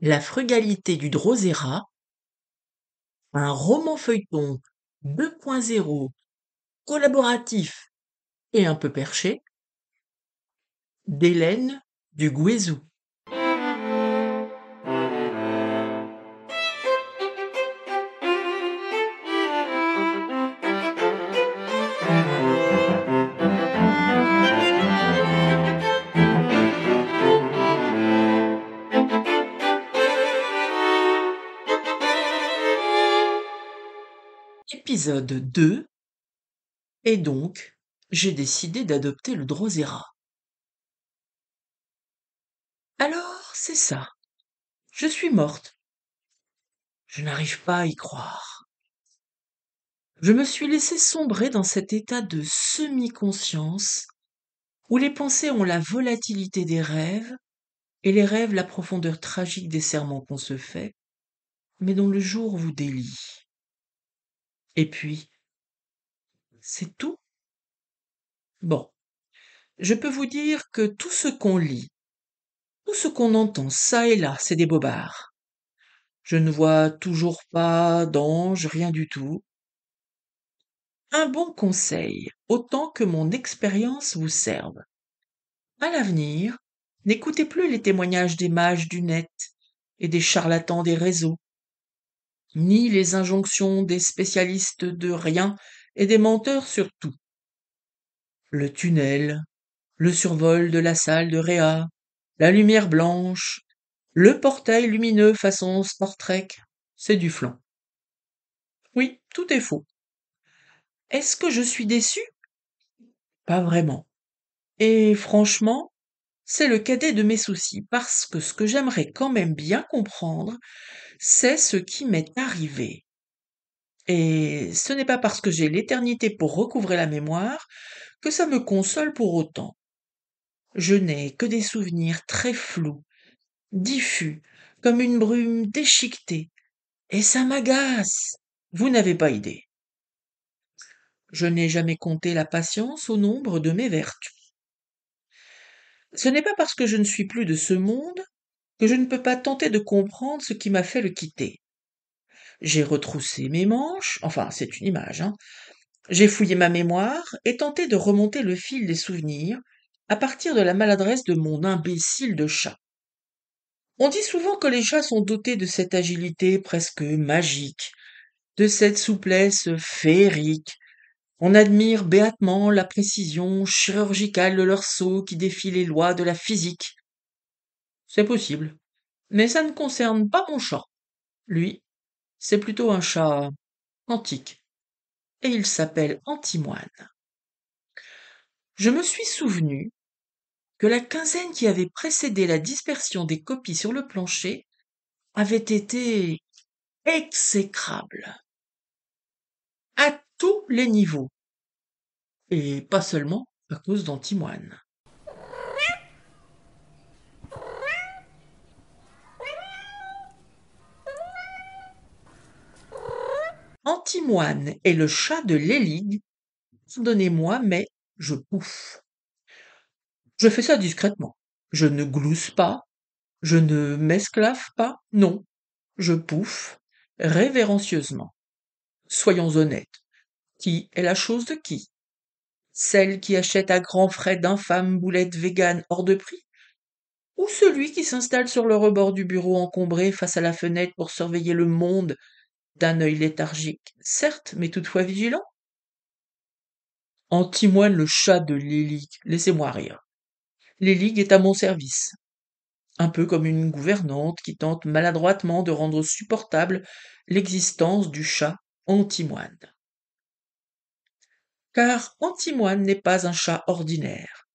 La frugalité du Drosera, un roman feuilleton 2.0 collaboratif et un peu perché, d'Hélène du Guézou. Épisode 2. Et donc, j'ai décidé d'adopter le Drosera. Alors, c'est ça. Je suis morte. Je n'arrive pas à y croire. Je me suis laissé sombrer dans cet état de semi-conscience où les pensées ont la volatilité des rêves et les rêves la profondeur tragique des serments qu'on se fait, mais dont le jour vous délie. Et puis, c'est tout. Bon, je peux vous dire que tout ce qu'on lit, tout ce qu'on entend ça et là, c'est des bobards. Je ne vois toujours pas d'ange, rien du tout. Un bon conseil, autant que mon expérience vous serve. À l'avenir, n'écoutez plus les témoignages des mages du net et des charlatans des réseaux, ni les injonctions des spécialistes de rien et des menteurs sur tout. Le tunnel, le survol de la salle de réa, la lumière blanche, le portail lumineux façon Star Trek, c'est du flan. Oui, tout est faux. Est-ce que je suis déçue? Pas vraiment. Et franchement, c'est le cadet de mes soucis, parce que ce que j'aimerais quand même bien comprendre, c'est ce qui m'est arrivé. Et ce n'est pas parce que j'ai l'éternité pour recouvrer la mémoire que ça me console pour autant. Je n'ai que des souvenirs très flous, diffus, comme une brume déchiquetée, et ça m'agace. Vous n'avez pas idée. Je n'ai jamais compté la patience au nombre de mes vertus. Ce n'est pas parce que je ne suis plus de ce monde que je ne peux pas tenter de comprendre ce qui m'a fait le quitter. J'ai retroussé mes manches, enfin c'est une image, hein. J'ai fouillé ma mémoire et tenté de remonter le fil des souvenirs à partir de la maladresse de mon imbécile de chat. On dit souvent que les chats sont dotés de cette agilité presque magique, de cette souplesse féerique. On admire béatement la précision chirurgicale de leur sceau qui défie les lois de la physique. C'est possible, mais ça ne concerne pas mon chat. Lui, c'est plutôt un chat antique, et il s'appelle Antimoine. Je me suis souvenu que la quinzaine qui avait précédé la dispersion des copies sur le plancher avait été exécrable, à tous les niveaux, et pas seulement à cause d'Antimoine. Antimoine est le chat de l'Héligue. Pardonnez-moi, mais je pouffe. Je fais ça discrètement. Je ne glousse pas, je ne m'esclaffe pas, non. Je pouffe révérencieusement. Soyons honnêtes. Qui est la chose de qui? Celle qui achète à grands frais d'infâmes boulettes véganes hors de prix? Ou celui qui s'installe sur le rebord du bureau encombré face à la fenêtre pour surveiller le monde d'un œil léthargique, certes, mais toutefois vigilant? Antimoine le chat de Lélig, laissez-moi rire. Lélig est à mon service, un peu comme une gouvernante qui tente maladroitement de rendre supportable l'existence du chat Antimoine. Car Antimoine n'est pas un chat ordinaire.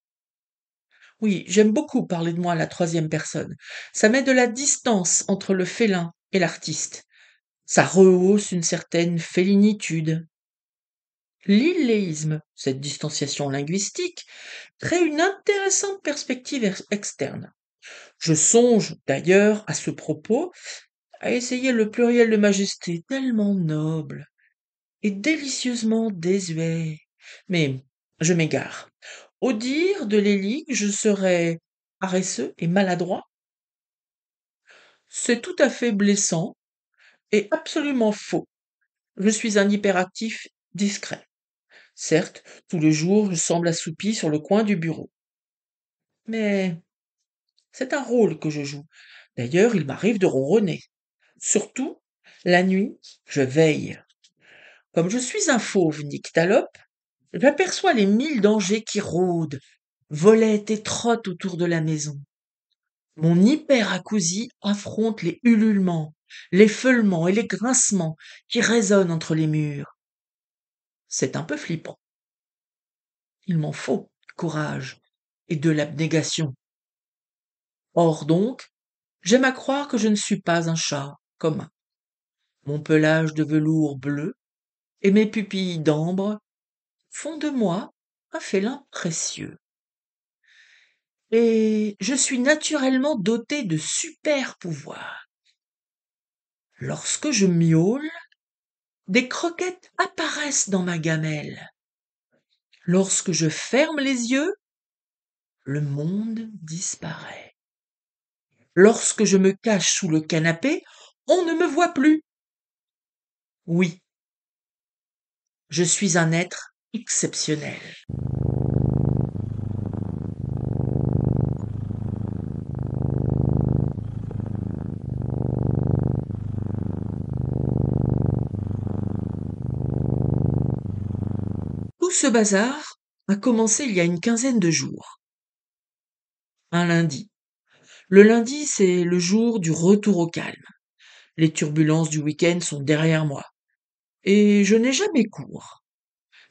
Oui, j'aime beaucoup parler de moi à la troisième personne. Ça met de la distance entre le félin et l'artiste. Ça rehausse une certaine félinitude. L'illéisme, cette distanciation linguistique, crée une intéressante perspective externe. Je songe, d'ailleurs, à ce propos, à essayer le pluriel de majesté tellement noble et délicieusement désuet. Mais je m'égare. Au dire de l'Éligue, je serais paresseux et maladroit. C'est tout à fait blessant et absolument faux. Je suis un hyperactif discret. Certes, tous les jours, je semble assoupi sur le coin du bureau. Mais c'est un rôle que je joue. D'ailleurs, il m'arrive de ronronner. Surtout, la nuit, je veille. Comme je suis un fauve nyctalope, j'aperçois les 1000 dangers qui rôdent, volettent et trottent autour de la maison. Mon hyperacousie affronte les ululements, les feulements et les grincements qui résonnent entre les murs. C'est un peu flippant. Il m'en faut du courage et de l'abnégation. Or donc, j'aime à croire que je ne suis pas un chat commun. Mon pelage de velours bleu et mes pupilles d'ambre font de moi un félin précieux. Et je suis naturellement doté de super pouvoirs. Lorsque je miaule, des croquettes apparaissent dans ma gamelle. Lorsque je ferme les yeux, le monde disparaît. Lorsque je me cache sous le canapé, on ne me voit plus. Oui, je suis un être exceptionnel. Tout ce bazar a commencé il y a une quinzaine de jours. Un lundi. Le lundi, c'est le jour du retour au calme. Les turbulences du week-end sont derrière moi. Et je n'ai jamais cours.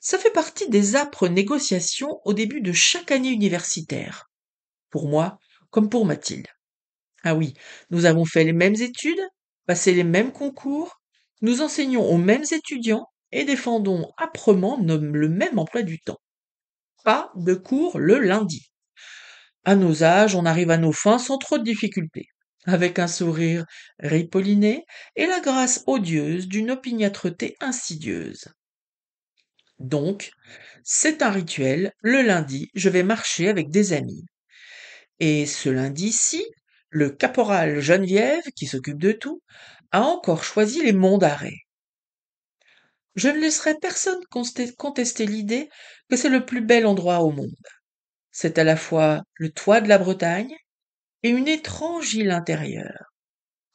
Ça fait partie des âpres négociations au début de chaque année universitaire. Pour moi, comme pour Mathilde. Ah oui, nous avons fait les mêmes études, passé les mêmes concours, nous enseignons aux mêmes étudiants et défendons âprement le même emploi du temps. Pas de cours le lundi. À nos âges, on arrive à nos fins sans trop de difficultés, avec un sourire ripolliné et la grâce odieuse d'une opiniâtreté insidieuse. Donc, c'est un rituel, le lundi, je vais marcher avec des amis. Et ce lundi-ci, le caporal Geneviève, qui s'occupe de tout, a encore choisi les monts d'arrêt. Je ne laisserai personne contester l'idée que c'est le plus bel endroit au monde. C'est à la fois le toit de la Bretagne et une étrange île intérieure.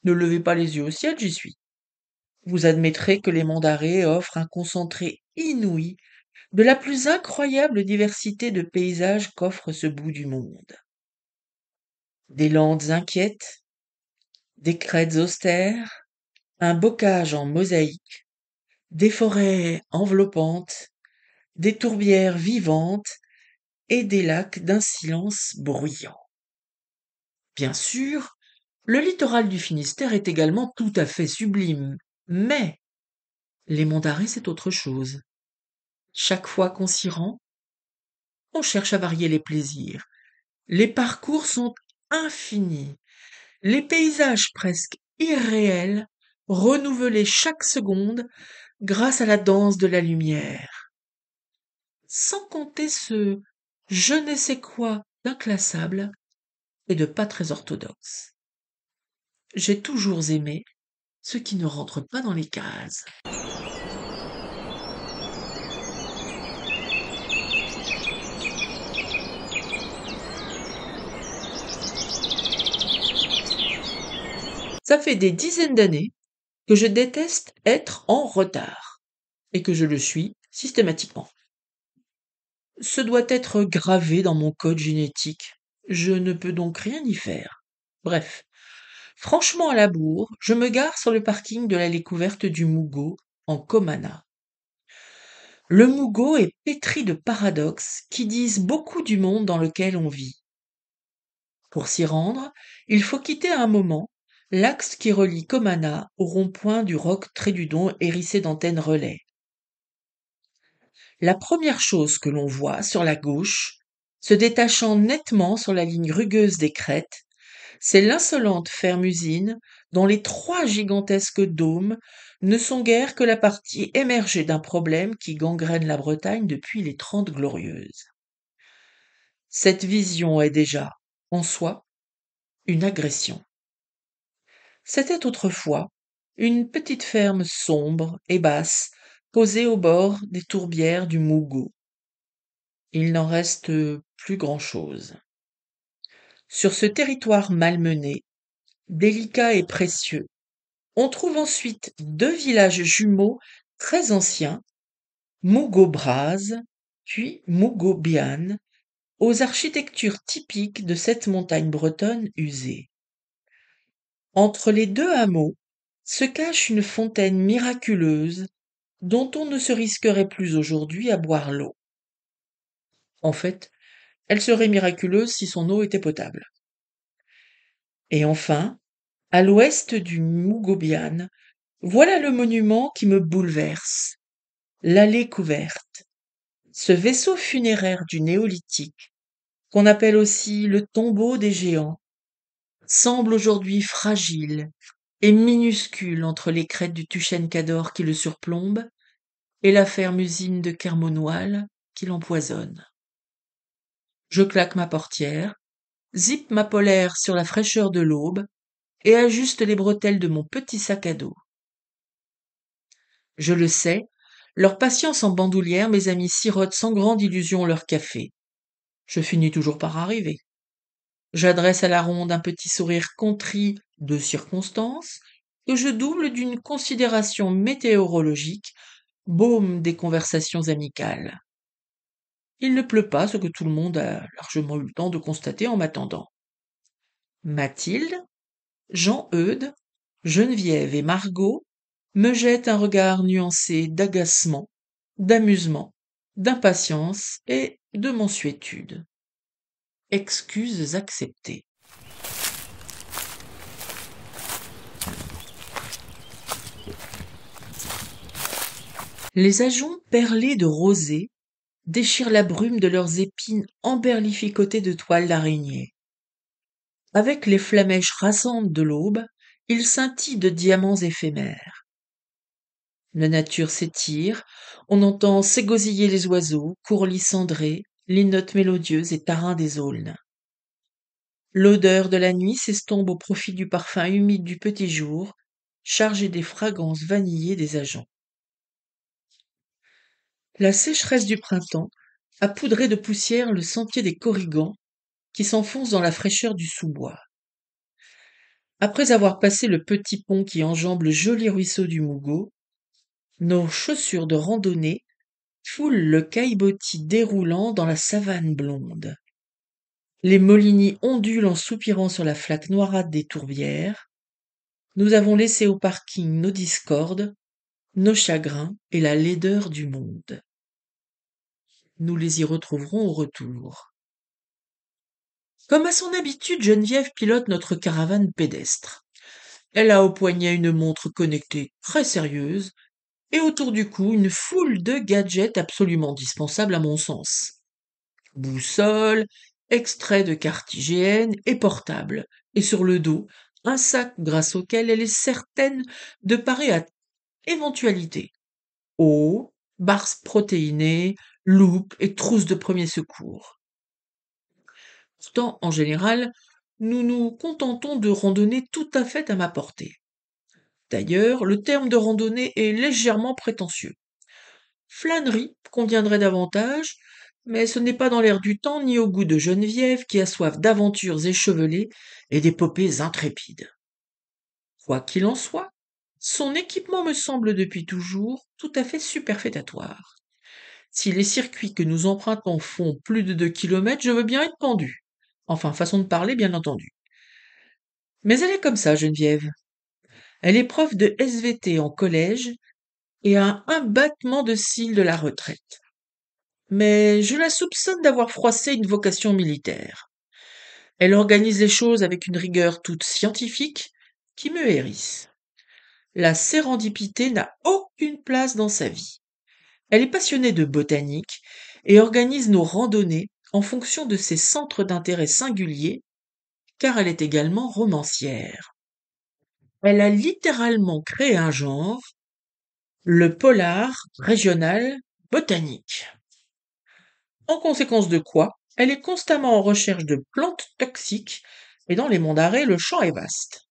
Ne levez pas les yeux au ciel, j'y suis. Vous admettrez que les monts d'arrêt offrent un concentré inouï de la plus incroyable diversité de paysages qu'offre ce bout du monde. Des landes inquiètes, des crêtes austères, un bocage en mosaïque, des forêts enveloppantes, des tourbières vivantes et des lacs d'un silence bruyant. Bien sûr, le littoral du Finistère est également tout à fait sublime, mais les monts d'Arrée, c'est autre chose. Chaque fois qu'on s'y rend, on cherche à varier les plaisirs. Les parcours sont infinis, les paysages presque irréels, renouvelés chaque seconde grâce à la danse de la lumière. Sans compter ce je ne sais quoi d'inclassable et de pas très orthodoxe. J'ai toujours aimé ceux qui ne rentrent pas dans les cases. Ça fait des dizaines d'années que je déteste être en retard et que je le suis systématiquement. Ce doit être gravé dans mon code génétique. Je ne peux donc rien y faire. Bref, franchement à la bourre, je me gare sur le parking de la découverte du Mougot, en Comana. Le Mougot est pétri de paradoxes qui disent beaucoup du monde dans lequel on vit. Pour s'y rendre, il faut quitter un moment l'axe qui relie Comana au rond-point du Roc Trédudon hérissé d'antennes relais. La première chose que l'on voit sur la gauche, se détachant nettement sur la ligne rugueuse des crêtes, c'est l'insolente ferme-usine dont les 3 gigantesques dômes ne sont guère que la partie émergée d'un problème qui gangrène la Bretagne depuis les 30 Glorieuses. Cette vision est déjà, en soi, une agression. C'était autrefois une petite ferme sombre et basse, posée au bord des tourbières du Mougot. Il n'en reste plus grand-chose. Sur ce territoire malmené, délicat et précieux, on trouve ensuite deux villages jumeaux très anciens, Mougot-Braz, puis Mougot-Biane, aux architectures typiques de cette montagne bretonne usée. Entre les deux hameaux se cache une fontaine miraculeuse dont on ne se risquerait plus aujourd'hui à boire l'eau. En fait, elle serait miraculeuse si son eau était potable. Et enfin, à l'ouest du Mougot-Biane, voilà le monument qui me bouleverse, l'allée couverte. Ce vaisseau funéraire du néolithique, qu'on appelle aussi le tombeau des géants, semble aujourd'hui fragile et minuscule entre les crêtes du Tuchen-Cador qui le surplombe et la ferme usine de Kermonoil qui l'empoisonne. Je claque ma portière, zippe ma polaire sur la fraîcheur de l'aube et ajuste les bretelles de mon petit sac à dos. Je le sais, leur patience en bandoulière, mes amis sirotent sans grande illusion leur café. Je finis toujours par arriver. J'adresse à la ronde un petit sourire contrit de circonstance que je double d'une considération météorologique, baume des conversations amicales. Il ne pleut pas, ce que tout le monde a largement eu le temps de constater en m'attendant. Mathilde, Jean-Eudes, Geneviève et Margot me jettent un regard nuancé d'agacement, d'amusement, d'impatience et de mansuétude. Excuses acceptées. Les ajoncs perlés de rosée déchirent la brume de leurs épines emberlificotées de toiles d'araignée. Avec les flammèches rasantes de l'aube, ils scintillent de diamants éphémères. La nature s'étire, on entend s'égosiller les oiseaux, courlis cendrés, linottes mélodieuses et tarins des aulnes. L'odeur de la nuit s'estompe au profit du parfum humide du petit jour, chargé des fragrances vanillées des ajoncs. La sécheresse du printemps a poudré de poussière le sentier des Corrigans qui s'enfonce dans la fraîcheur du sous-bois. Après avoir passé le petit pont qui enjambe le joli ruisseau du Mougot, nos chaussures de randonnée foulent le caillebotis déroulant dans la savane blonde. Les molinis ondulent en soupirant sur la flaque noirâtre des tourbières. Nous avons laissé au parking nos discordes, nos chagrins et la laideur du monde. Nous les y retrouverons au retour. Comme à son habitude, Geneviève pilote notre caravane pédestre. Elle a au poignet une montre connectée très sérieuse et autour du cou une foule de gadgets absolument dispensables à mon sens. Boussole, extrait de carte IGN et portable, et sur le dos, un sac grâce auquel elle est certaine de parer à éventualité. Eau, barres protéinées, loupe et trousse de premier secours. Pourtant, en général, nous nous contentons de randonnées tout à fait à ma portée. D'ailleurs, le terme de randonnée est légèrement prétentieux. Flânerie conviendrait davantage, mais ce n'est pas dans l'air du temps ni au goût de Geneviève qui a soif d'aventures échevelées et d'épopées intrépides. Quoi qu'il en soit, son équipement me semble depuis toujours tout à fait superfétatoire. Si les circuits que nous empruntons font plus de 2 kilomètres, je veux bien être pendu. Enfin, façon de parler, bien entendu. Mais elle est comme ça, Geneviève. Elle est prof de SVT en collège et a un battement de cils de la retraite. Mais je la soupçonne d'avoir froissé une vocation militaire. Elle organise les choses avec une rigueur toute scientifique qui me hérisse. La sérendipité n'a aucune place dans sa vie. Elle est passionnée de botanique et organise nos randonnées en fonction de ses centres d'intérêt singuliers, car elle est également romancière. Elle a littéralement créé un genre, le polar régional botanique. En conséquence de quoi, elle est constamment en recherche de plantes toxiques, et dans les monts d'arrêt, le champ est vaste.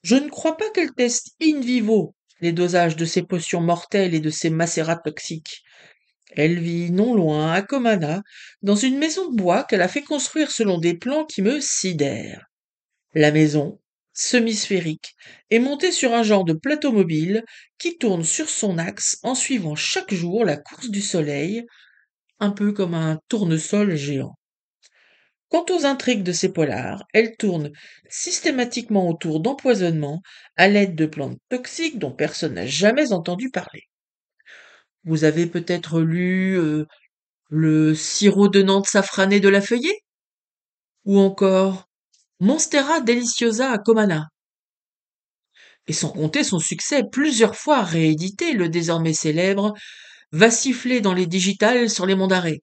Je ne crois pas qu'elle teste in vivo les dosages de ces potions mortelles et de ces macérats toxiques. Elle vit non loin, à Comana, dans une maison de bois qu'elle a fait construire selon des plans qui me sidèrent. La maison, semi-sphérique, est montée sur un genre de plateau mobile qui tourne sur son axe en suivant chaque jour la course du soleil, un peu comme un tournesol géant. Quant aux intrigues de ces polars, elles tournent systématiquement autour d'empoisonnements à l'aide de plantes toxiques dont personne n'a jamais entendu parler. Vous avez peut-être lu le sirop de Nantes safrané de la feuillée? Ou encore Monstera deliciosa à Comana? Et sans compter son succès plusieurs fois réédité, le désormais célèbre va siffler dans les digitales sur les monts d'arrêt.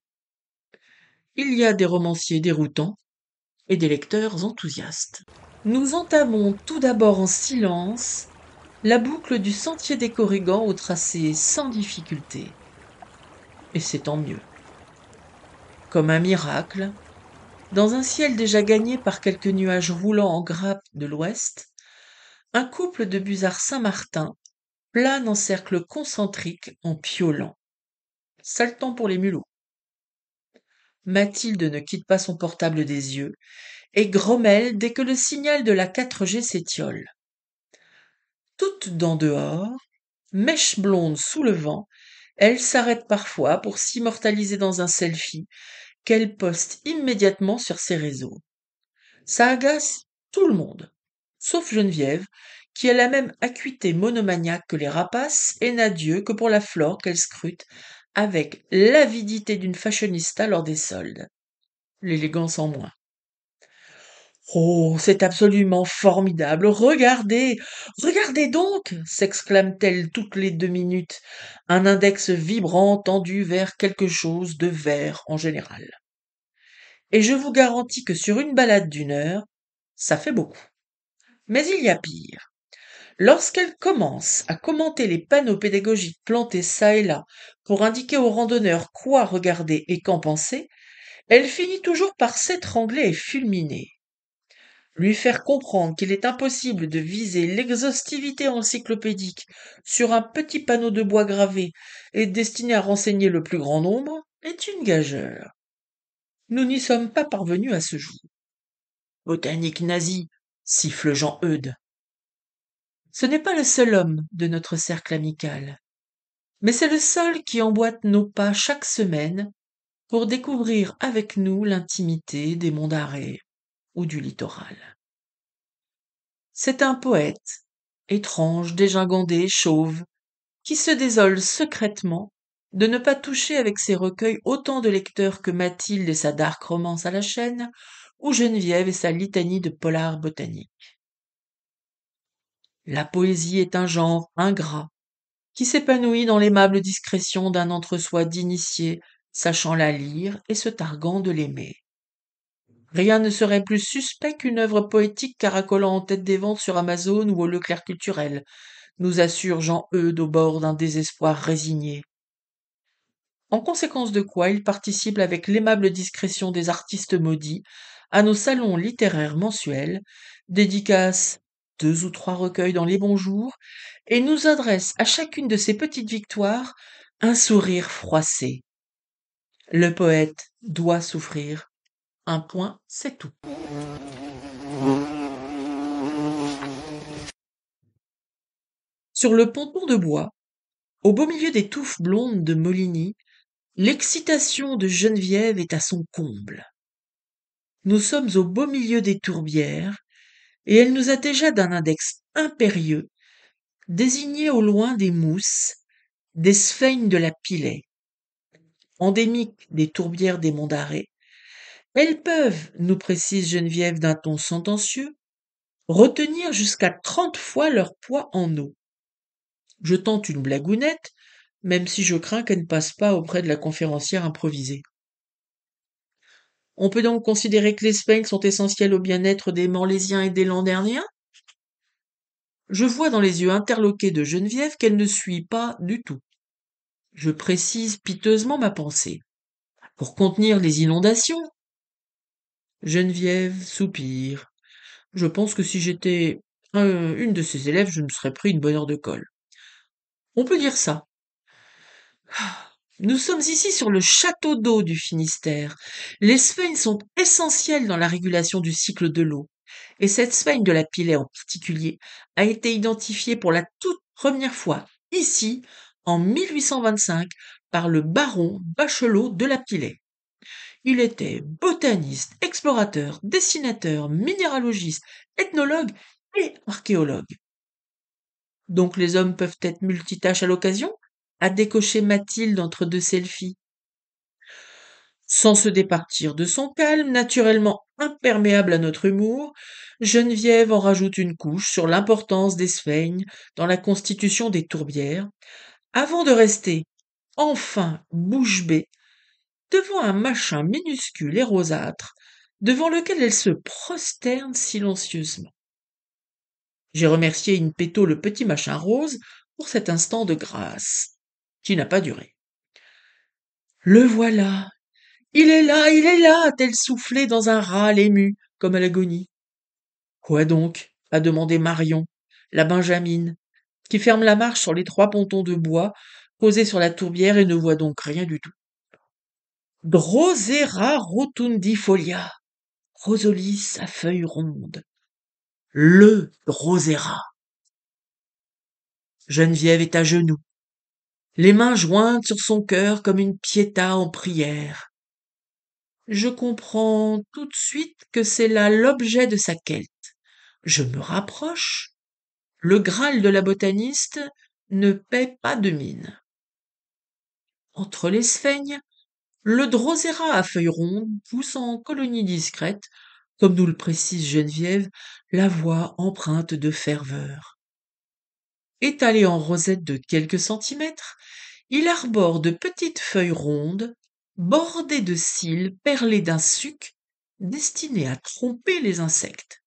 Il y a des romanciers déroutants et des lecteurs enthousiastes. Nous entamons tout d'abord en silence la boucle du sentier des Corrigans au tracé sans difficulté. Et c'est tant mieux. Comme un miracle, dans un ciel déjà gagné par quelques nuages roulants en grappe de l'ouest, un couple de busards Saint-Martin plane en cercle concentrique en piaulant. Sale temps pour les mulots. Mathilde ne quitte pas son portable des yeux et grommelle dès que le signal de la 4G s'étiole. Toute dents dehors, mèche blonde sous le vent, elle s'arrête parfois pour s'immortaliser dans un selfie qu'elle poste immédiatement sur ses réseaux. Ça agace tout le monde, sauf Geneviève, qui a la même acuité monomaniaque que les rapaces et n'a Dieu que pour la flore qu'elle scrute avec l'avidité d'une fashionista lors des soldes. L'élégance en moins. Oh, c'est absolument formidable. Regardez, regardez donc, s'exclame-t-elle toutes les 2 minutes, un index vibrant tendu vers quelque chose de vert en général. Et je vous garantis que sur une balade d'1 heure, ça fait beaucoup. Mais il y a pire. Lorsqu'elle commence à commenter les panneaux pédagogiques plantés çà et là pour indiquer aux randonneurs quoi regarder et qu'en penser, elle finit toujours par s'étrangler et fulminer. Lui faire comprendre qu'il est impossible de viser l'exhaustivité encyclopédique sur un petit panneau de bois gravé et destiné à renseigner le plus grand nombre est une gageure. Nous n'y sommes pas parvenus à ce jour. Botanique nazie, siffle Jean-Eudes. Ce n'est pas le seul homme de notre cercle amical, mais c'est le seul qui emboîte nos pas chaque semaine pour découvrir avec nous l'intimité des monts d'Arrée ou du littoral. C'est un poète, étrange, dégingandé, chauve, qui se désole secrètement de ne pas toucher avec ses recueils autant de lecteurs que Mathilde et sa dark romance à la chaîne, ou Geneviève et sa litanie de polar botanique. La poésie est un genre ingrat, qui s'épanouit dans l'aimable discrétion d'un entre-soi d'initié, sachant la lire et se targuant de l'aimer. Rien ne serait plus suspect qu'une œuvre poétique caracolant en tête des ventes sur Amazon ou au Leclerc culturel, nous assure Jean-Eudes au bord d'un désespoir résigné. En conséquence de quoi il participe avec l'aimable discrétion des artistes maudits à nos salons littéraires mensuels, dédicace 2 ou 3 recueils dans les bons jours, et nous adresse à chacune de ces petites victoires un sourire froissé. Le poète doit souffrir. Un point, c'est tout. Sur le ponton de bois, au beau milieu des touffes blondes de Moligny, l'excitation de Geneviève est à son comble. Nous sommes au beau milieu des tourbières, et elle nous a déjà d'un index impérieux désigné au loin des mousses, des sphènes de la Pilet. Endémiques des tourbières des monts d'Arrée, elles peuvent, nous précise Geneviève d'un ton sentencieux, retenir jusqu'à 30 fois leur poids en eau. Je tente une blagounette, même si je crains qu'elle ne passe pas auprès de la conférencière improvisée. On peut donc considérer que les sphinx sont essentiels au bien-être des Morlésiens et des Landerniens? Je vois dans les yeux interloqués de Geneviève qu'elle ne suit pas du tout. Je précise piteusement ma pensée. Pour contenir les inondations? Geneviève soupire. Je pense que si j'étais Une de ses élèves, je me serais pris une bonne heure de colle. On peut dire ça. Nous sommes ici sur le château d'eau du Finistère. Les sphènes sont essentielles dans la régulation du cycle de l'eau. Et cette sphène de la Pilet en particulier a été identifiée pour la toute première fois ici en 1825 par le baron Bachelot de la Pilet. Il était botaniste, explorateur, dessinateur, minéralogiste, ethnologue et archéologue. Donc les hommes peuvent être multitâches à l'occasion, a décoché Mathilde entre deux selfies. Sans se départir de son calme, naturellement imperméable à notre humour, Geneviève en rajoute une couche sur l'importance des sphènes dans la constitution des tourbières, avant de rester, enfin bouche bée, devant un machin minuscule et rosâtre, devant lequel elle se prosterne silencieusement. J'ai remercié in petto le petit machin rose pour cet instant de grâce, qui n'a pas duré. Le voilà, il est là, a-t-elle soufflé dans un râle ému, comme à l'agonie. Quoi donc? A demandé Marion, la benjamine, qui ferme la marche sur les 3 pontons de bois posés sur la tourbière et ne voit donc rien du tout. Drosera rotundifolia, Rosolis à feuilles rondes. Le Drosera. Geneviève est à genoux, les mains jointes sur son cœur comme une pietà en prière. Je comprends tout de suite que c'est là l'objet de sa quête. Je me rapproche. Le Graal de la botaniste ne paie pas de mine. Entre les sphènes, le drosera à feuilles rondes pousse en colonie discrète, comme nous le précise Geneviève, la voix empreinte de ferveur. Étalé en rosette de quelques centimètres, il arbore de petites feuilles rondes, bordées de cils perlés d'un suc, destiné à tromper les insectes.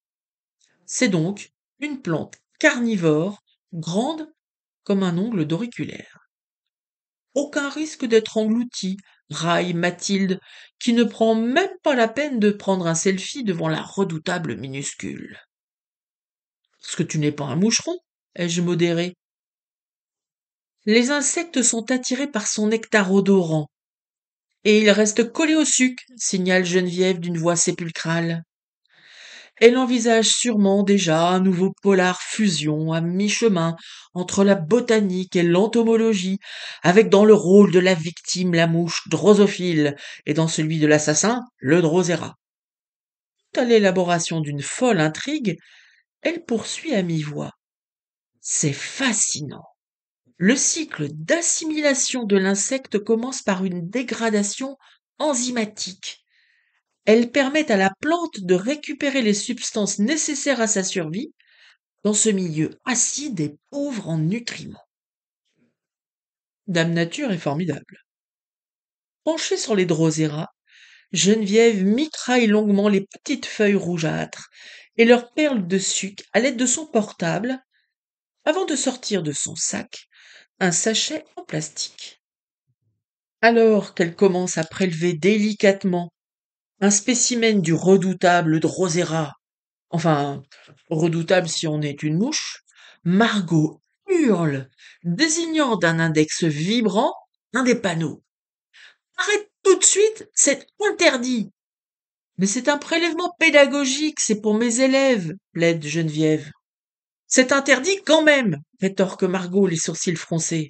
C'est donc une plante carnivore, grande comme un ongle d'auriculaire. Aucun risque d'être englouti, raille Mathilde, qui ne prend même pas la peine de prendre un selfie devant la redoutable minuscule. Parce que tu n'es pas un moucheron, ai-je modéré. Les insectes sont attirés par son nectar odorant, et ils restent collés au suc, signale Geneviève d'une voix sépulcrale. Elle envisage sûrement déjà un nouveau polar fusion à mi-chemin entre la botanique et l'entomologie, avec dans le rôle de la victime la mouche drosophile et dans celui de l'assassin le drosera. Tout à l'élaboration d'une folle intrigue, elle poursuit à mi-voix. C'est fascinant. Le cycle d'assimilation de l'insecte commence par une dégradation enzymatique. Elle permet à la plante de récupérer les substances nécessaires à sa survie dans ce milieu acide et pauvre en nutriments. Dame Nature est formidable. Penchée sur les drosera, Geneviève mitraille longuement les petites feuilles rougeâtres et leurs perles de sucre à l'aide de son portable avant de sortir de son sac un sachet en plastique. Alors qu'elle commence à prélever délicatement un spécimen du redoutable drosera, enfin, redoutable si on est une mouche, Margot hurle, désignant d'un index vibrant un des panneaux. Arrête tout de suite, c'est interdit. Mais c'est un prélèvement pédagogique, c'est pour mes élèves, plaide Geneviève. C'est interdit quand même, rétorque Margot les sourcils froncés.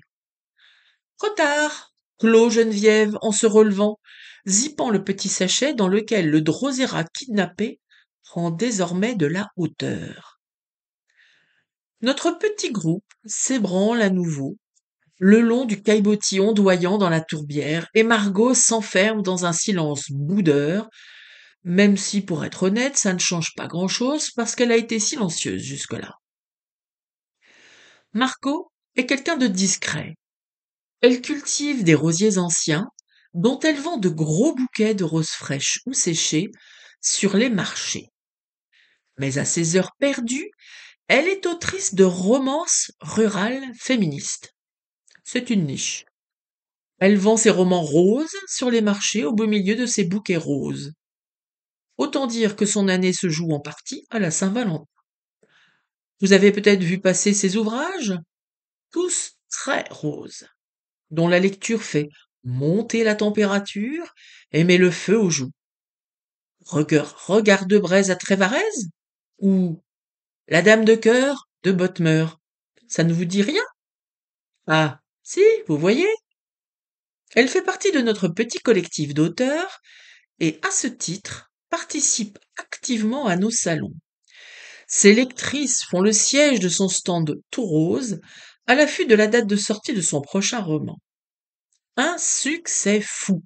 Trop tard, clôt Geneviève en se relevant, zippant le petit sachet dans lequel le drosera kidnappé prend désormais de la hauteur. Notre petit groupe s'ébranle à nouveau, le long du caillebotis ondoyant dans la tourbière, et Margot s'enferme dans un silence boudeur, même si, pour être honnête, ça ne change pas grand-chose parce qu'elle a été silencieuse jusque-là. Margot est quelqu'un de discret. Elle cultive des rosiers anciens, dont elle vend de gros bouquets de roses fraîches ou séchées sur les marchés. Mais à ses heures perdues, elle est autrice de romances rurales féministes. C'est une niche. Elle vend ses romans roses sur les marchés au beau milieu de ses bouquets roses. Autant dire que son année se joue en partie à la Saint-Valentin. Vous avez peut-être vu passer ces ouvrages, tous très roses, dont la lecture fait monter la température et met le feu aux joues. Regard de braise à Trévarez ou La Dame de cœur de Bottmer. Ça ne vous dit rien? Ah, si, vous voyez, elle fait partie de notre petit collectif d'auteurs et, à ce titre, participe activement à nos salons. Ses lectrices font le siège de son stand tout rose, à l'affût de la date de sortie de son prochain roman. Un succès fou.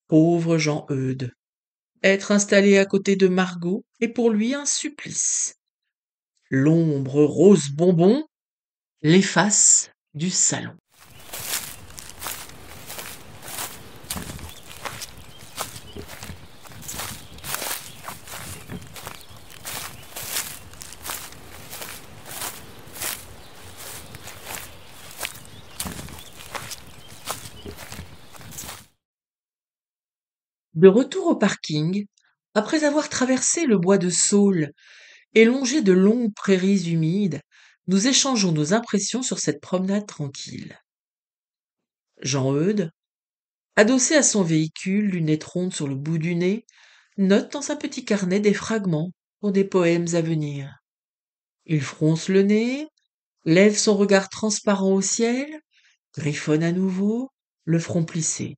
Pauvre Jean-Eudes. Être installé à côté de Margot est pour lui un supplice. L'ombre rose bonbon l'efface du salon. De retour au parking, après avoir traversé le bois de Saule et longé de longues prairies humides, nous échangeons nos impressions sur cette promenade tranquille. Jean-Eudes, adossé à son véhicule, lunettes rondes sur le bout du nez, note dans un petit carnet des fragments pour des poèmes à venir. Il fronce le nez, lève son regard transparent au ciel, griffonne à nouveau, le front plissé.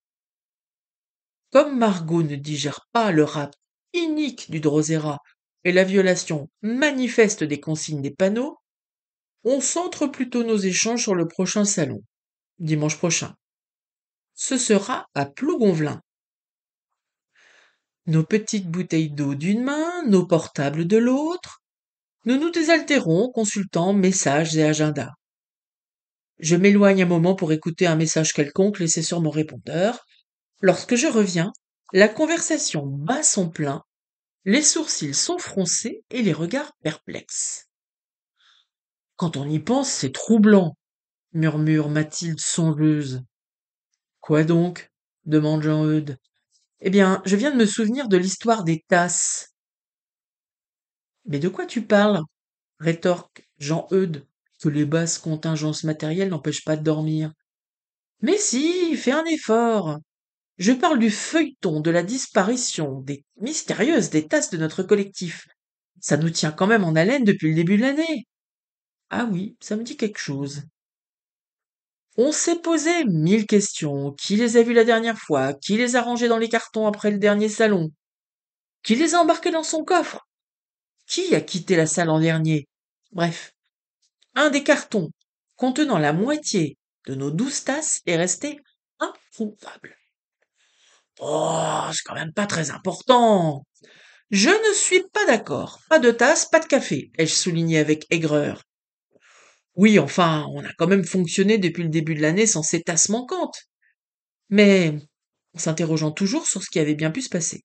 Comme Margot ne digère pas le rap inique du Drosera et la violation manifeste des consignes des panneaux, on centre plutôt nos échanges sur le prochain salon, dimanche prochain. Ce sera à Plougonvelin. Nos petites bouteilles d'eau d'une main, nos portables de l'autre, nous nous désaltérons consultant messages et agendas. Je m'éloigne un moment pour écouter un message quelconque laissé sur mon répondeur. Lorsque je reviens, la conversation bat son plein, les sourcils sont froncés et les regards perplexes. Quand on y pense, c'est troublant, murmure Mathilde songeuse. Quoi donc? Demande Jean-Eudes. Eh bien, je viens de me souvenir de l'histoire des tasses. Mais de quoi tu parles? Rétorque Jean-Eudes, que les basses contingences matérielles n'empêchent pas de dormir. Mais si, fais un effort. Je parle du feuilleton de la disparition mystérieuse des tasses de notre collectif. Ça nous tient quand même en haleine depuis le début de l'année. Ah oui, ça me dit quelque chose. On s'est posé 1000 questions. Qui les a vues la dernière fois? Qui les a rangées dans les cartons après le dernier salon? Qui les a embarqués dans son coffre? Qui a quitté la salle en dernier? Bref, un des cartons contenant la moitié de nos 12 tasses est resté introuvable. Oh, c'est quand même pas très important. Je ne suis pas d'accord. Pas de tasse, pas de café, ai-je souligné avec aigreur. Oui, enfin, on a quand même fonctionné depuis le début de l'année sans ces tasses manquantes. Mais, en s'interrogeant toujours sur ce qui avait bien pu se passer.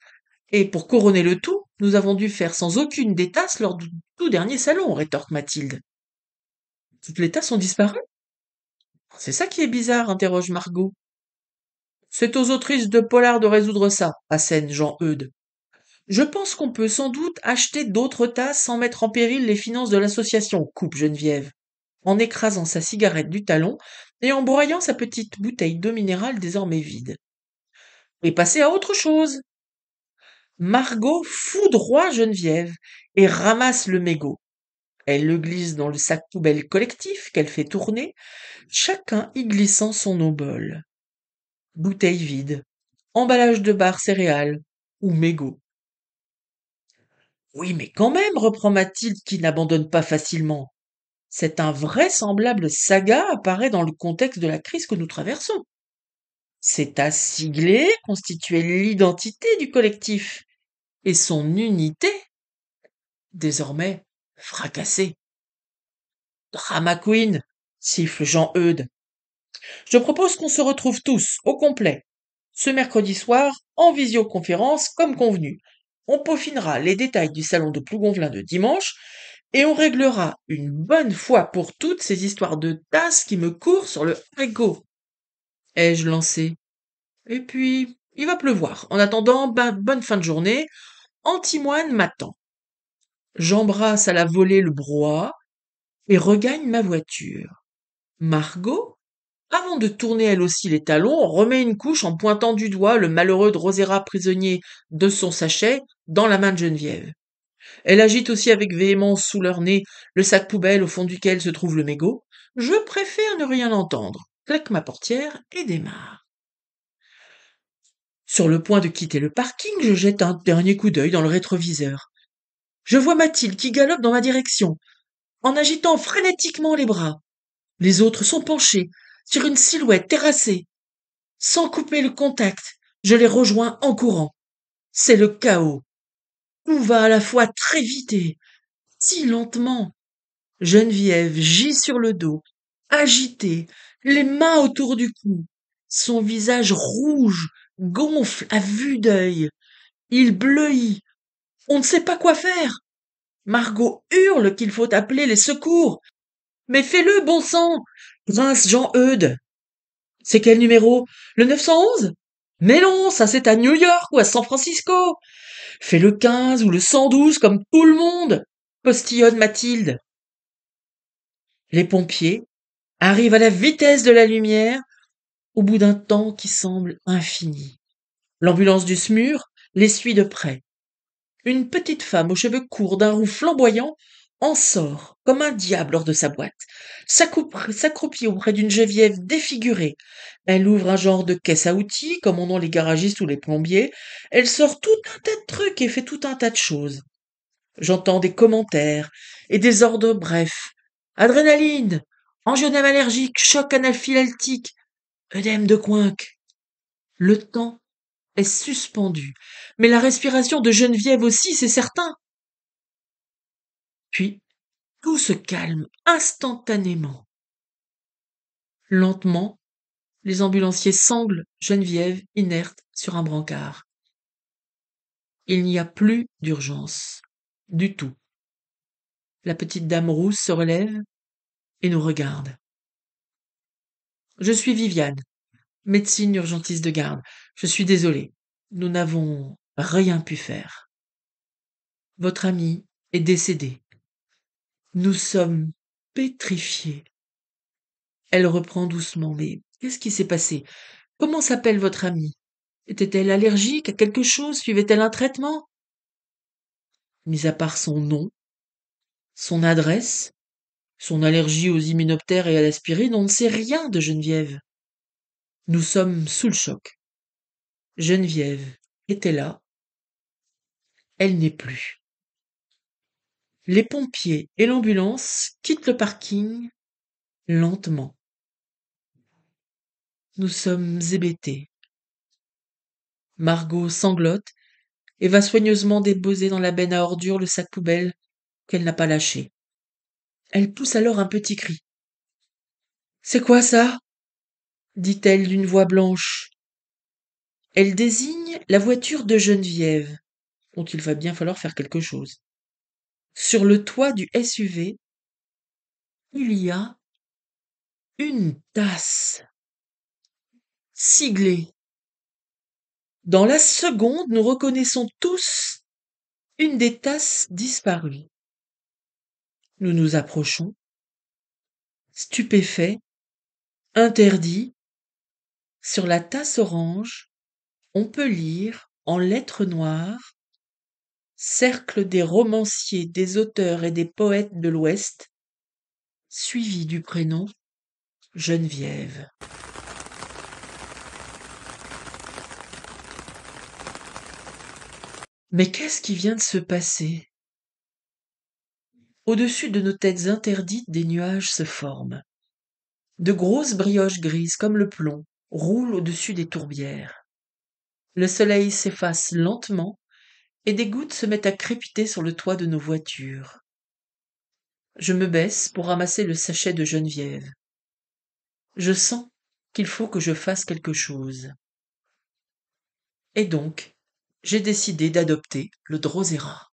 Et pour couronner le tout, nous avons dû faire sans aucune des tasses lors du tout dernier salon, rétorque Mathilde. Toutes les tasses ont disparu? C'est ça qui est bizarre, interroge Margot. C'est aux autrices de polar de résoudre ça, assène Jean-Eudes. Je pense qu'on peut sans doute acheter d'autres tasses sans mettre en péril les finances de l'association, coupe Geneviève, en écrasant sa cigarette du talon et en broyant sa petite bouteille d'eau minérale désormais vide. Et passer à autre chose. Margot foudroie Geneviève et ramasse le mégot. Elle le glisse dans le sac poubelle collectif qu'elle fait tourner, chacun y glissant son obole. Bouteille vide, emballage de bar céréales ou mégot. Oui, mais quand même, reprend Mathilde qui n'abandonne pas facilement. Cette invraisemblable saga apparaît dans le contexte de la crise que nous traversons. C'est à sigler constituait l'identité du collectif et son unité, désormais fracassée. Drama Queen, siffle Jean-Eudes. Je propose qu'on se retrouve tous, au complet, ce mercredi soir, en visioconférence, comme convenu. On peaufinera les détails du salon de Plougonvelin de dimanche, et on réglera une bonne fois pour toutes ces histoires de tasses qui me courent sur le haricot. Ai-je lancé. Et puis, il va pleuvoir. En attendant, bonne fin de journée. Antimoine m'attend. J'embrasse à la volée le brouhaha, et regagne ma voiture. Margot, avant de tourner elle aussi les talons, remet une couche en pointant du doigt le malheureux Drosera prisonnier de son sachet dans la main de Geneviève. Elle agite aussi avec véhémence sous leur nez le sac poubelle au fond duquel se trouve le mégot. Je préfère ne rien entendre, claque ma portière et démarre. Sur le point de quitter le parking, je jette un dernier coup d'œil dans le rétroviseur. Je vois Mathilde qui galope dans ma direction, en agitant frénétiquement les bras. Les autres sont penchés sur une silhouette terrassée. Sans couper le contact, je les rejoins en courant. C'est le chaos. Tout va à la fois très vite et si lentement. Geneviève gît sur le dos, agitée, les mains autour du cou. Son visage rouge gonfle à vue d'œil. Il bleuit. On ne sait pas quoi faire. Margot hurle qu'il faut appeler les secours. Mais fais-le, bon sang, grince Jean-Eudes. C'est quel numéro? Le 911? Mais non, ça c'est à New York ou à San Francisco. Fais le 15 ou le 112 comme tout le monde, postillonne Mathilde. Les pompiers arrivent à la vitesse de la lumière au bout d'un temps qui semble infini. L'ambulance du SMUR les suit de près. Une petite femme aux cheveux courts d'un roux flamboyant en sort comme un diable hors de sa boîte, s'accroupit auprès d'une Geneviève défigurée. Elle ouvre un genre de caisse à outils, comme en ont les garagistes ou les plombiers. Elle sort tout un tas de trucs et fait tout un tas de choses. J'entends des commentaires et des ordres brefs. Adrénaline, angioedème allergique, choc anaphylactique, œdème de Coinck. Le temps est suspendu, mais la respiration de Geneviève aussi, c'est certain. Puis, tout se calme instantanément. Lentement, les ambulanciers sanglent Geneviève inerte sur un brancard. Il n'y a plus d'urgence. Du tout. La petite dame rousse se relève et nous regarde. Je suis Viviane, médecine urgentiste de garde. Je suis désolée. Nous n'avons rien pu faire. Votre ami est décédé. Nous sommes pétrifiés. Elle reprend doucement. Mais qu'est-ce qui s'est passé? Comment s'appelle votre amie? Était-elle allergique à quelque chose? Suivait-elle un traitement? Mis à part son nom, son adresse, son allergie aux hyménoptères et à l'aspirine, on ne sait rien de Geneviève. Nous sommes sous le choc. Geneviève était là. Elle n'est plus. Les pompiers et l'ambulance quittent le parking lentement. Nous sommes hébétés. Margot sanglote et va soigneusement déposer dans la benne à ordures le sac poubelle qu'elle n'a pas lâché. Elle pousse alors un petit cri. C'est quoi ça? Dit-elle d'une voix blanche. Elle désigne la voiture de Geneviève, dont il va bien falloir faire quelque chose. Sur le toit du SUV, il y a une tasse siglée. Dans la seconde, nous reconnaissons tous une des tasses disparues. Nous nous approchons, stupéfaits, interdits. Sur la tasse orange, on peut lire en lettres noires Cercle des romanciers, des auteurs et des poètes de l'Ouest, suivi du prénom Geneviève. Mais qu'est-ce qui vient de se passer? Au-dessus de nos têtes interdites, des nuages se forment. De grosses brioches grises comme le plomb roulent au-dessus des tourbières. Le soleil s'efface lentement et des gouttes se mettent à crépiter sur le toit de nos voitures. Je me baisse pour ramasser le sachet de Geneviève. Je sens qu'il faut que je fasse quelque chose. Et donc, j'ai décidé d'adopter le Drosera.